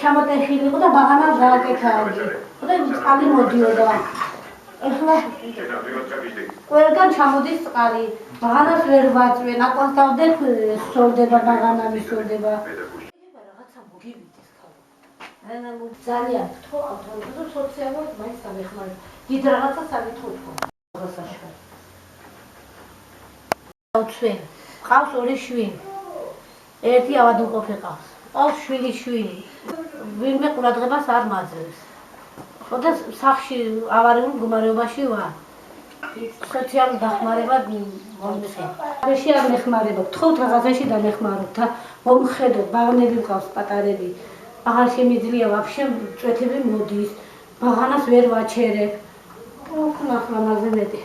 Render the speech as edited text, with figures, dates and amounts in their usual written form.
ჩამოტეხილი იყო და ბაღანას გააკეთა. და წყალი მოდიოდა. ეხლა ყველგან ჩამოდის წყალი. ბაღანას ვერ ვაწვენ, აკვანსავდე სორდება ბაღანა მისორდება. რაღაცა მოგივიდეს ხალხი. ძალიან გთხოვ ავტომობილზე სოციალურად მაინც დამეხმარება. დიდ რაღაცას არ ითხოვ. გასაშკარ. ავწვენ. ყავს ორი შვილი. ერთი ავადმყოფი ყავს. ყავს შვილი. ვინმე ყურადღებას არ მაძლევს. ხოდა სახლში ავარიულ მდგომარეობაში ვარ. სოციალურ დახმარებას მომწევ. ეში არ მეხმარება. გთხოვთ რაღაცაში დამეხმაროთ და მომხედოთ, ბაღნები მყავს პატარები. აღარ შემიძლია ვაფშე წვეთები მოდის. ბაღანას ვერ ვაჩერებ. უკნახლა მაზე მეტი.